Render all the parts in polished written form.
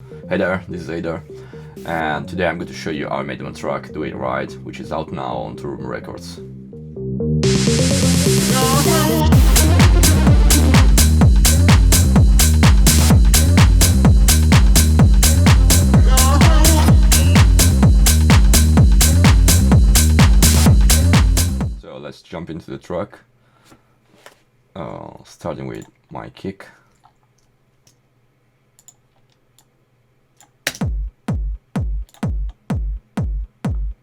Hey there, this is Ader, and today I'm going to show you how I made my track Do It Right, which is out now on Toolroom Records. So let's jump into the track, starting with my kick.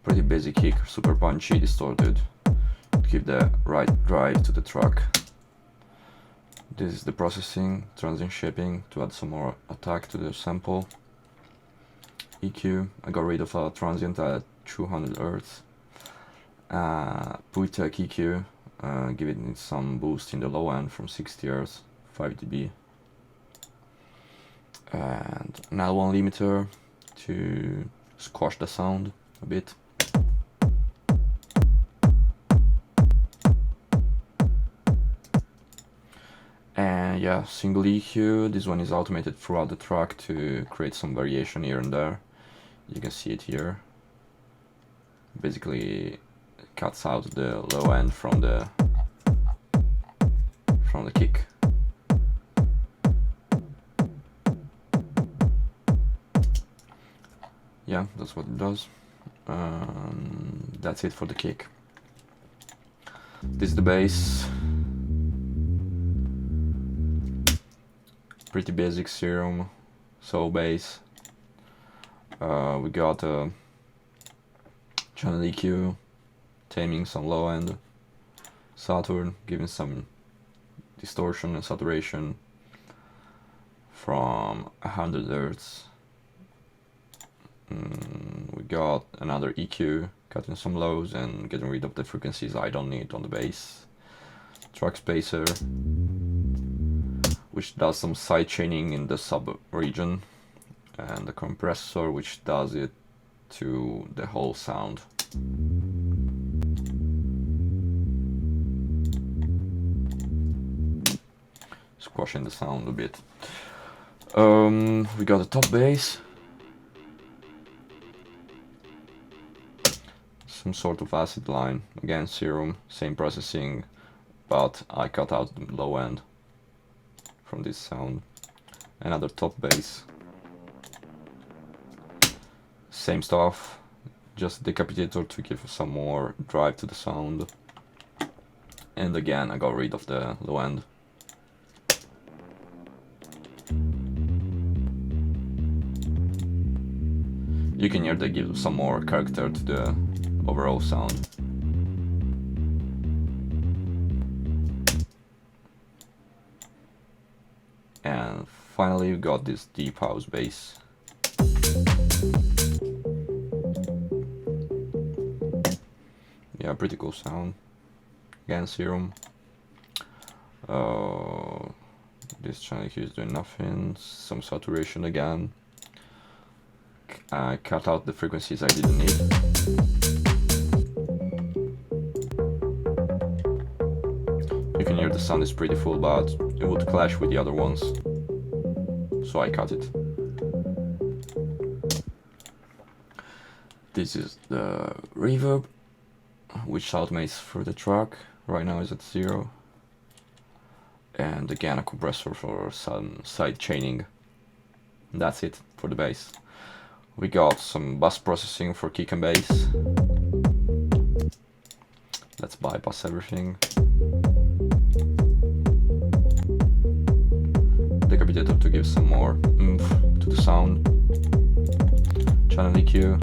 Pretty basic kick, super punchy, distorted, to give the right drive to the track. This is the processing, transient shaping to add some more attack to the sample. EQ, I got rid of a transient at 200 Hz. Tech EQ, give it some boost in the low end from 60 Hz, 5 dB. And an L1 limiter to squash the sound a bit. And yeah, single EQ, this one is automated throughout the track to create some variation here and there. You can see it here. Basically cuts out the low end from the kick. Yeah, that's what it does. That's it for the kick. This is the bass. Pretty basic serum, soul bass. We got a channel EQ, taming some low end, Saturn, giving some distortion and saturation from 100 Hz. We got another EQ, cutting some lows and getting rid of the frequencies I don't need on the bass. Track spacer, which does some side chaining in the sub region, and the compressor, which does it to the whole sound. Squashing the sound a bit. We got a top bass, some sort of acid line, again serum, same processing, but I cut out the low end from this sound. Another top bass, same stuff, just decapitator to give some more drive to the sound. And again I got rid of the low end. You can hear they give some more character to the overall sound. And finally we got this deep house bass. Yeah, pretty cool sound. Again, serum. This channel here is doing nothing. Some saturation again. I cut out the frequencies I didn't need. You can hear the sound is pretty full, but it would clash with the other ones, so I cut it. This is the reverb, which automates through the track. Right now is at 0. And again a compressor for some side chaining. And that's it for the bass. We got some bus processing for kick and bass. Let's bypass everything. Decapitator to give some more oomph to the sound. Channel EQ.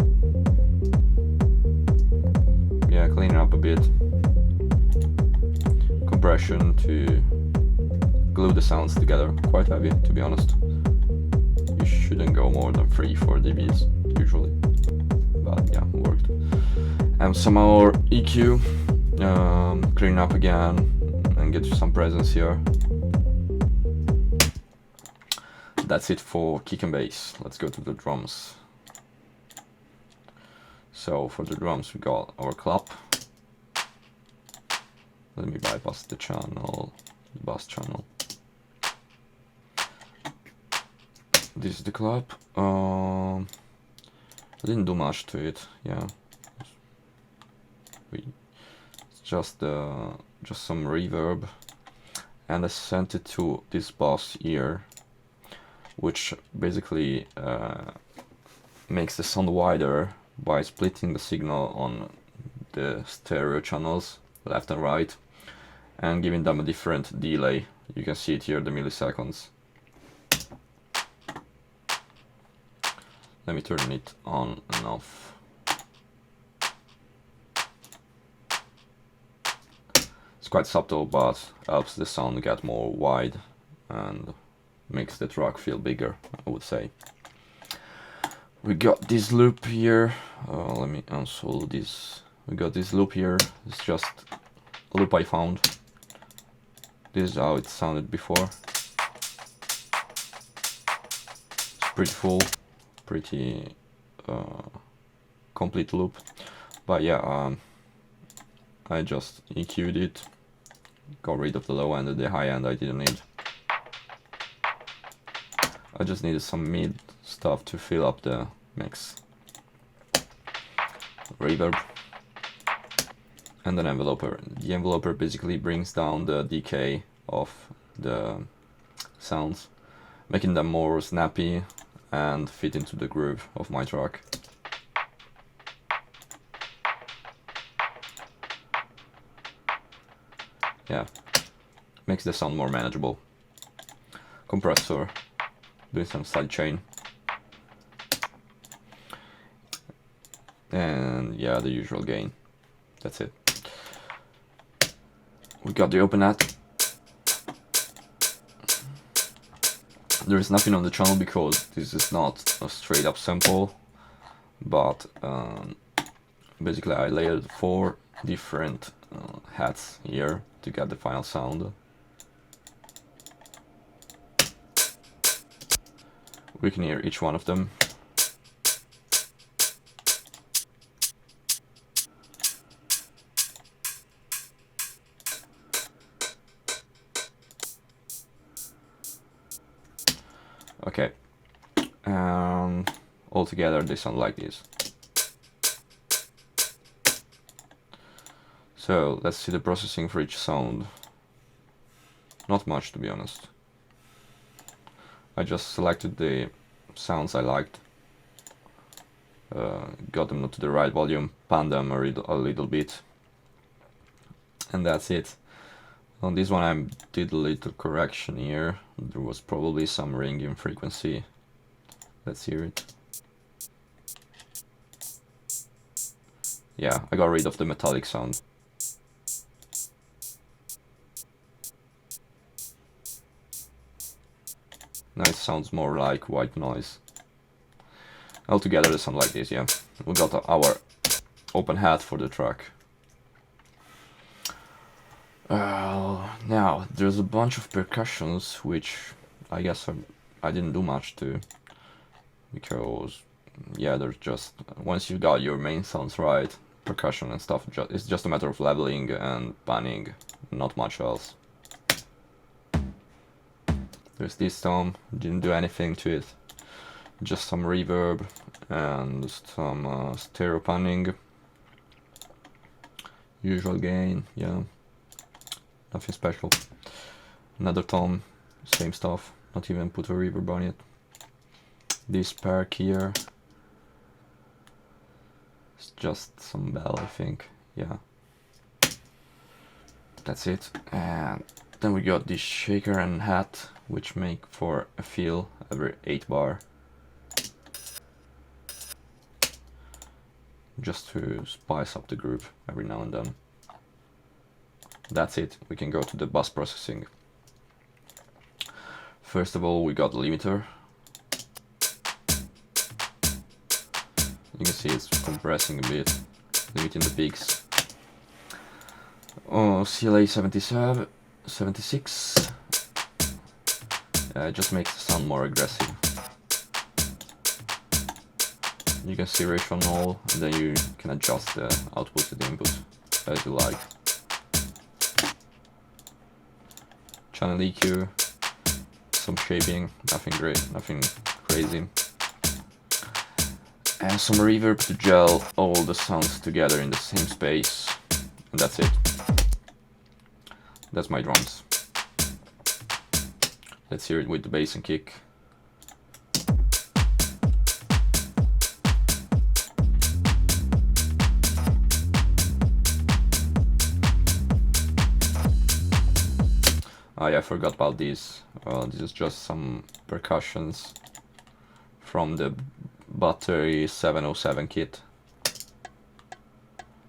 Yeah, clean it up a bit. Compression to glue the sounds together. Quite heavy, to be honest. You shouldn't go more than 3-4 dBs usually, but yeah, worked. And some more EQ, clean up again and get some presence here. That's it for kick and bass. Let's go to the drums. So for the drums we got our clap. Let me bypass the channel, the bass channel. this is the club. I didn't do much to it. Yeah, it's just some reverb, and I sent it to this bus here, which basically makes the sound wider by splitting the signal on the stereo channels left and right and giving them a different delay. You can see it here, the milliseconds. Let me turn it on and off. It's quite subtle, but helps the sound get more wide and makes the track feel bigger, I would say. We got this loop here. Let me unsolo this. We got this loop here. It's just a loop I found. This is how it sounded before. It's pretty full, pretty complete loop. But yeah, I just EQ'd it, got rid of the low end and the high end I didn't need. I just needed some mid stuff to fill up the mix. Reverb. And an enveloper. The enveloper basically brings down the decay of the sounds, making them more snappy and fit into the groove of my track. Yeah, makes the sound more manageable. Compressor, doing some side chain. And yeah, the usual gain. That's it. We got the open hat. There is nothing on the channel because this is not a straight up sample, but basically I layered 4 different hats here to get the final sound. We can hear each one of them. Okay, all together they sound like this. So let's see the processing for each sound. Not much, to be honest. I just selected the sounds I liked, got them to the right volume, panned them a little bit, and that's it. On this one I did a little correction here. There was probably some ringing frequency. Let's hear it. Yeah, I got rid of the metallic sound. Now it sounds more like white noise. Altogether they sound like this, yeah. We got our open hat for the track. Now, there's a bunch of percussions, which I guess I didn't do much to, because, yeah, there's just, once you got your main sounds right, percussion and stuff, it's just a matter of leveling and panning, not much else. There's this tom, didn't do anything to it, just some reverb and some stereo panning, usual gain, yeah. Nothing special. Another tom, same stuff, not even put a reverb on it. This perk here, it's just some bell, I think, yeah. That's it. And then we got this shaker and hat, which make for a fill every 8 bar. Just to spice up the groove every now and then. That's it, we can go to the bus processing. First of all, we got the limiter. You can see it's compressing a bit, limiting the peaks. Oh, CLA 77, 76. It just makes the sound more aggressive. You can see ratio on all, and then you can adjust the output to the input as you like. Channel EQ, some shaping, nothing great, nothing crazy. And some reverb to gel all the sounds together in the same space. And that's it. That's my drums. Let's hear it with the bass and kick. Oh yeah, I forgot about these. This is just some percussions from the Battery 707 kit.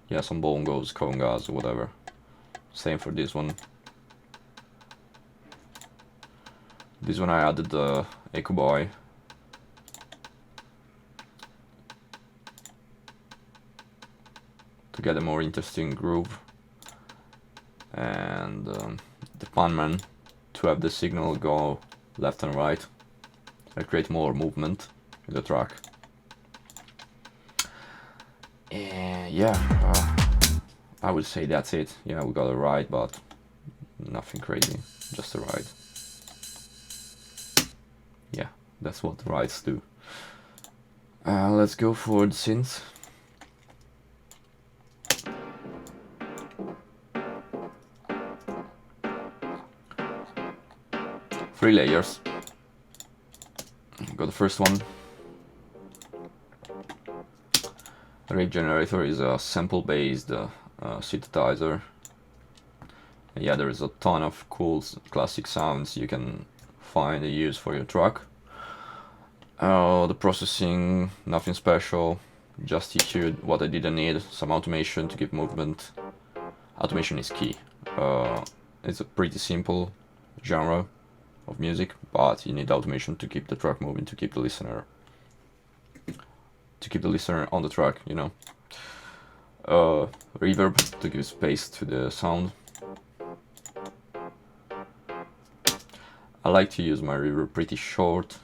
Yeah, some bongos, congas, whatever. Same for this one. This one I added the Echo Boy. To get a more interesting groove. And the Panman to have the signal go left and right and create more movement in the track. And yeah, I would say that's it. Yeah, we got a ride, but nothing crazy, just a ride. Yeah, that's what rides do. Let's go for the synth. Three layers. Got the first one. Rate generator is a sample-based synthesizer. And yeah, there is a ton of cool classic sounds you can find and use for your track. The processing, nothing special. Just EQ'd what I didn't need. Some automation to give movement. Automation is key. It's a pretty simple genre of music, but you need automation to keep the track moving, to keep the listener on the track, you know. Reverb to give space to the sound. I like to use my reverb pretty short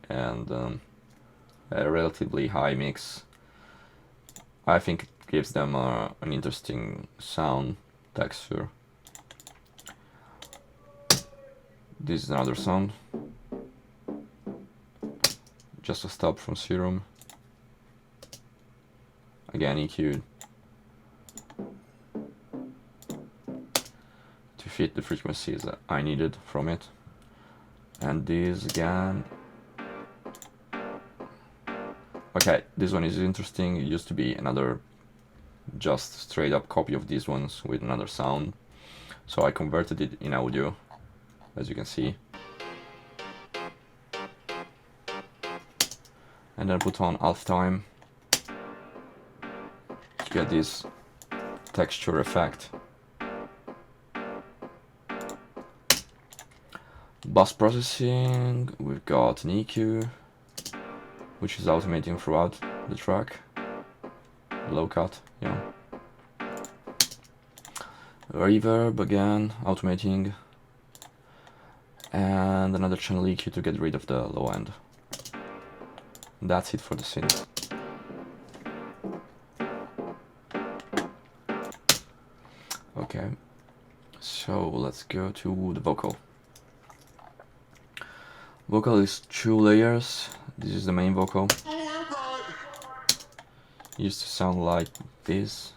and a relatively high mix. I think it gives them an interesting sound texture. This is another sound. Just a stop from Serum. Again EQ'd to fit the frequencies that I needed from it. And this again. Okay, this one is interesting. It used to be another just straight up copy of these ones with another sound. So I converted it in audio, as you can see. And then put on half time to get this texture effect. Bus processing, we've got an EQ, which is automating throughout the track. Low cut, yeah. Reverb again, automating. And another channel EQ to get rid of the low end. That's it for the synth. Okay, so let's go to the vocal. Vocal is 2 layers. This is the main vocal. Used to sound like this,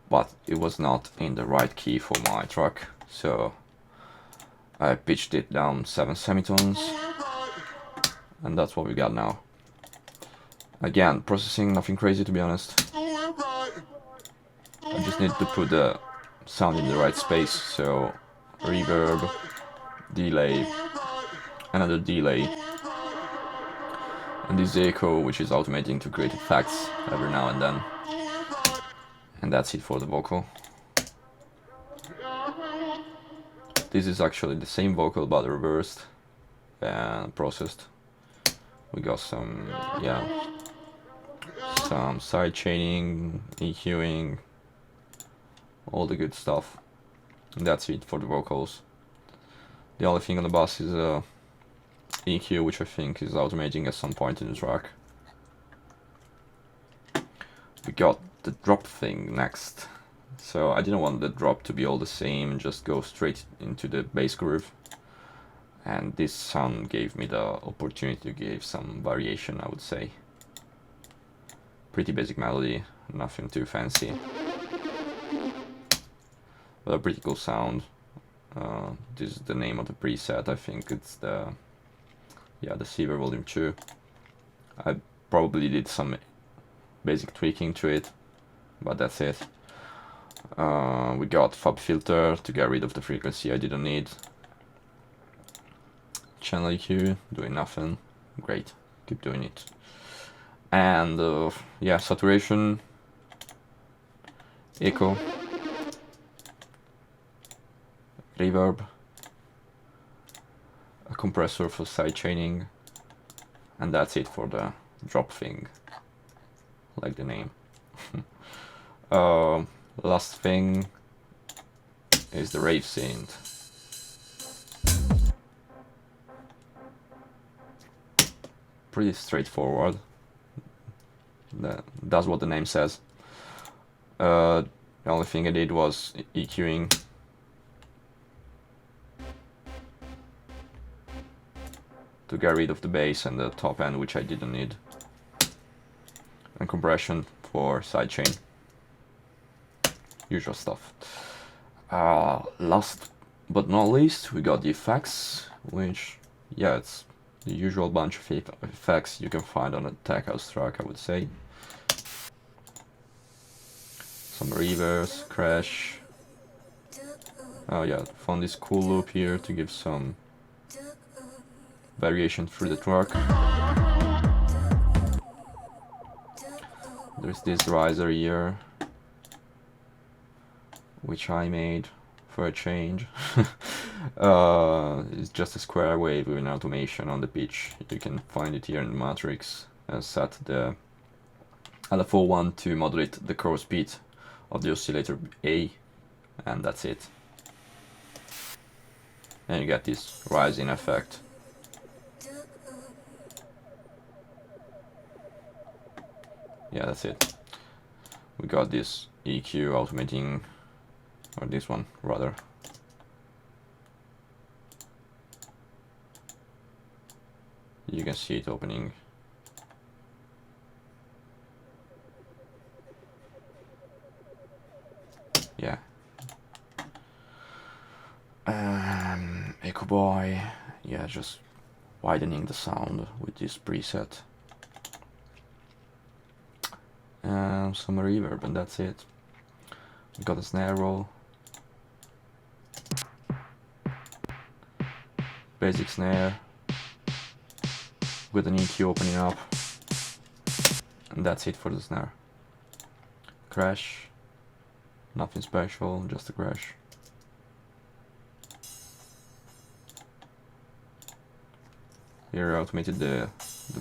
but it was not in the right key for my track, so I pitched it down 7 semitones, and that's what we got now. Again, processing, nothing crazy to be honest. I just need to put the sound in the right space, so reverb, delay, another delay, and this echo, which is automating to create effects every now and then. And that's it for the vocal. This is actually the same vocal but reversed and processed. We got some, yeah, some side chaining, EQing, all the good stuff. And that's it for the vocals. The only thing on the bass is EQ, which I think is automating at some point in the track. We got the drop thing next. So I didn't want the drop to be all the same, just go straight into the bass groove. and this sound gave me the opportunity to give some variation, I would say. Pretty basic melody, nothing too fancy, but a pretty cool sound. This is the name of the preset. I think it's the Seaver Volume 2. I probably did some basic tweaking to it, but that's it. We got Fab Filter to get rid of the frequency I didn't need. Channel EQ, doing nothing. Great, keep doing it. And saturation, echo, reverb, a compressor for sidechaining, and that's it for the drop thing, like the name. Last thing is the rave synth. Pretty straightforward. That's what the name says. The only thing I did was EQing. To get rid of the bass and the top end, which I didn't need. And compression for sidechain. Usual stuff. Last but not least, we got the effects, which, yeah, it's the usual bunch of effects you can find on a Tech House track, I would say. Some reverbs, crash. Oh yeah, found this cool loop here to give some variation through the track. There's this riser here, which I made for a change. It's just a square wave with an automation on the pitch. You can find it here in the matrix. Set the LFO1 to modulate the curve speed of the oscillator A, and that's it. And you get this rising effect. Yeah, that's it. We got this EQ automating, or this one rather. You can see it opening. Yeah. Echo Boy. Yeah, just widening the sound with this preset. Some reverb, and that's it. We got a snare roll, basic snare with an EQ opening up, and that's it for the snare. Crash, nothing special, just a crash. Here I automated the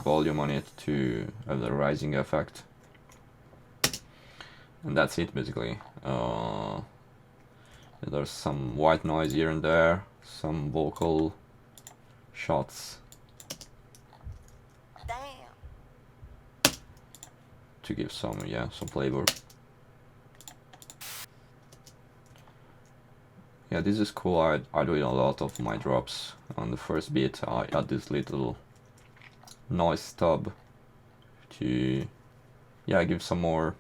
volume on it to have the rising effect. And that's it basically. There's some white noise here and there, some vocal shots. Damn. To give some flavor. Yeah, this is cool. I do it a lot of my drops. On the first beat I add this little noise stub to give some more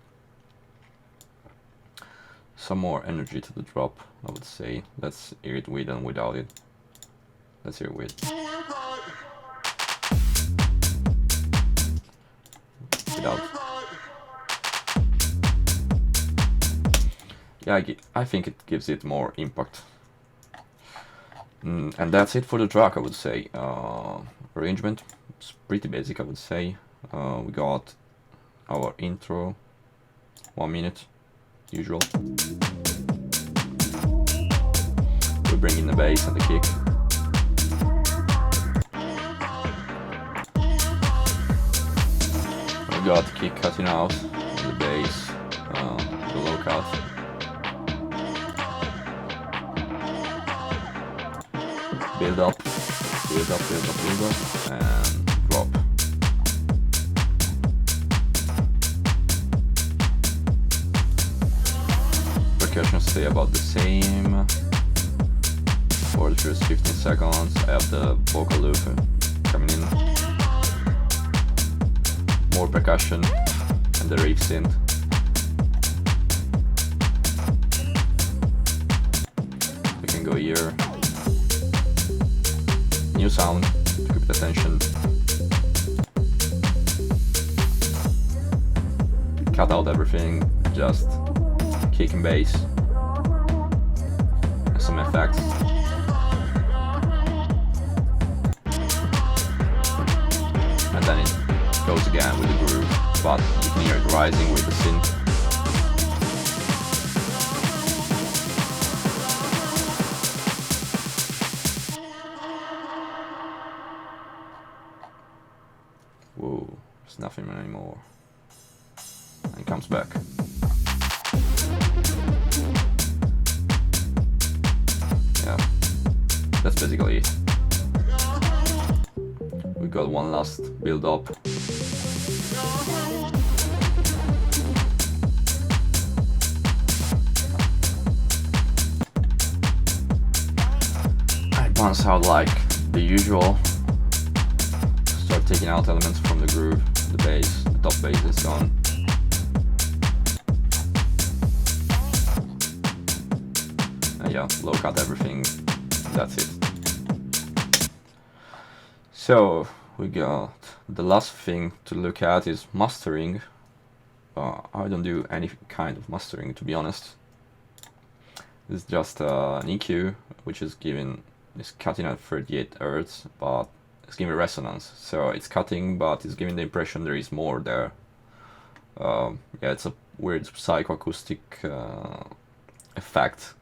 energy to the drop, I would say. Let's hear it with and without it. Let's hear it with. Without. Yeah, I think it gives it more impact. And that's it for the track, I would say. Arrangement, it's pretty basic, I would say. We got our intro, 1 minute. Usual. We bring in the bass and the kick. We got the kick cutting out, the bass, the low cut. Build up, build up, build up, build up, and drop. Percussion stay about the same. for the first 15 seconds. I have the vocal loop coming in, more percussion, and the riff synth. We can go here. New sound to keep the attention. Cut out everything, just kick and bass and some effects. And then it goes again with the groove, but you can hear it rising with the synth. Whoa, there's nothing anymore. And it comes back. Yeah, that's basically it. We got one last build up. I bounce out like the usual. Start taking out elements from the groove. The bass, the top bass is gone. And yeah, low cut everything. That's it. So we got the last thing to look at is mastering. I don't do any kind of mastering, to be honest. It's just an EQ, which is cutting at 38 Hz, but it's giving resonance. So it's cutting, but it's giving the impression there is more there. Yeah, it's a weird psychoacoustic effect.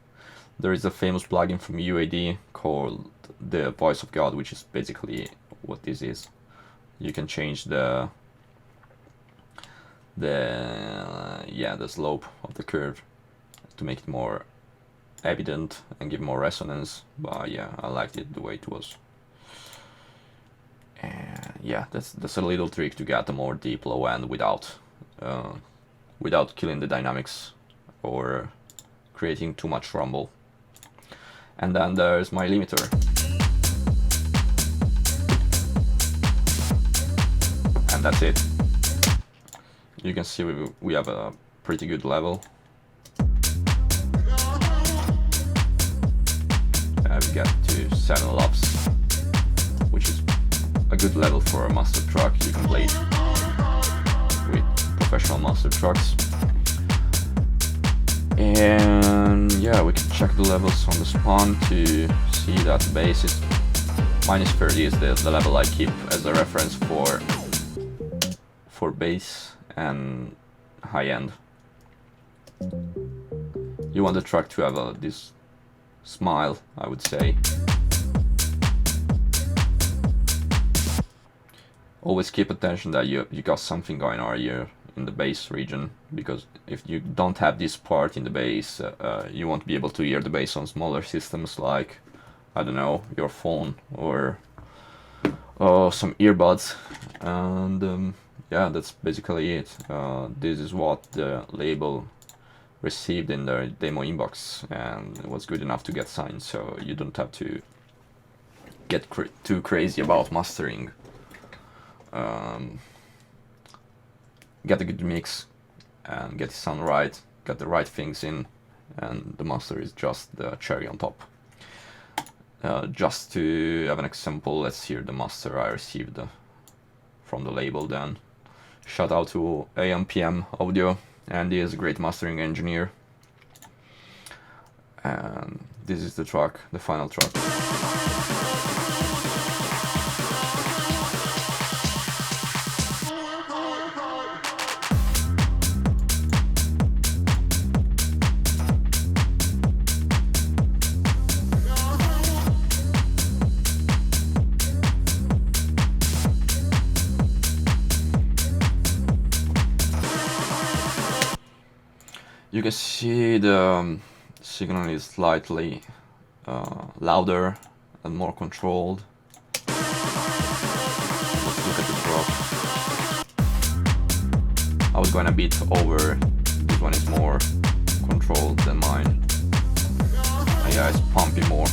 There is a famous plugin from UAD called the Voice of God, which is basically what this is. You can change the slope of the curve to make it more evident and give more resonance. But yeah, I liked it the way it was. And yeah, that's a little trick to get a more deep low end without killing the dynamics or creating too much rumble. And then there's my limiter. And that's it. You can see we have a pretty good level. We get to 7 lops, which is a good level for a master truck. You can play it with professional master trucks. And yeah, we can check the levels on the spawn to see that the bass is -30 is the level I keep as a reference for bass and high end. You want the truck to have this smile, I would say. Always keep attention that you got something going on here in the bass region, because if you don't have this part in the bass, you won't be able to hear the bass on smaller systems like, I don't know, your phone or some earbuds. And yeah, that's basically it. This is what the label received in their demo inbox, and it was good enough to get signed, so you don't have to get too crazy about mastering. Get a good mix and get the sound right, get the right things in, and the master is just the cherry on top. Just to have an example, let's hear the master I received from the label then. Shout out to AMPM Audio, and he is a great mastering engineer. And this is the track, the final track. You can see the signal is slightly louder and more controlled. Let's look at the drop. I was going a bit over. This one is more controlled than mine. And yeah, it's pumping more.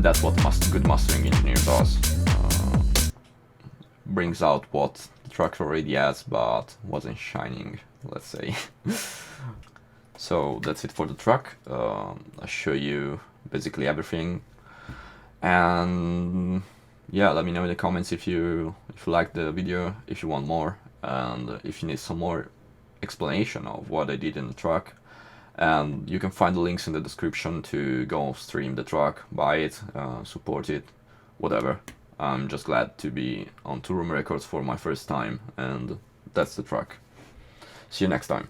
that's what good mastering engineer does. Brings out what the track already has, but wasn't shining, let's say. So that's it for the track. I'll show you basically everything, and yeah, let me know in the comments if you liked the video, if you want more, and if you need some more explanation of what I did in the track. And you can find the links in the description to go stream the track, buy it, support it, whatever. I'm just glad to be on Toolroom Records for my first time, and that's the track. See you next time.